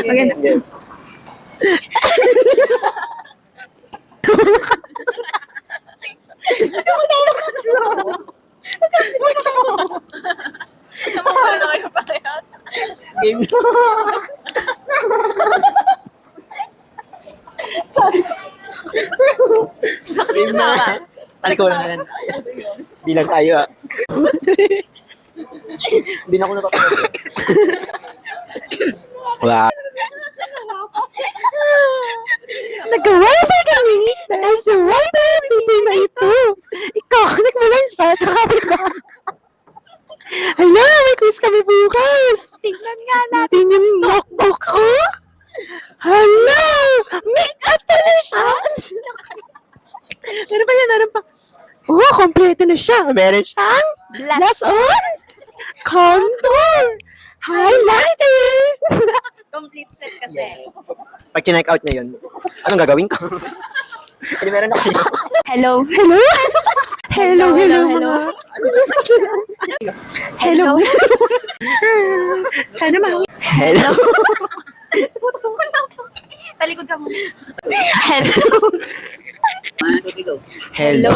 Maganda. Namumula na kayo parehas. Game na. Game na. Talikaw lang yan. Bilang tayo ah. Hindi na ako napapagod. Wow. Nag-wifi kami dahil sa wifi meeting na ito. Ikaw, nagmulan siya sa kapitbahay. Hala, may quiz kami bukas. Tingnan nga natin yung notebook ko. Hala, make up tuloy siya. Meron pa yan, meron pa. Oh, kompleto na siya. Meron siyang blush on, contour, highlighter. Complete set kasi. Pag chinek out niya yun, anong gagawin ko? Hindi meron ako. Hello. Hello? Hello, hello, hello. Hello. Sana ma. Hello. Talikod ka mo. Hello. Hello.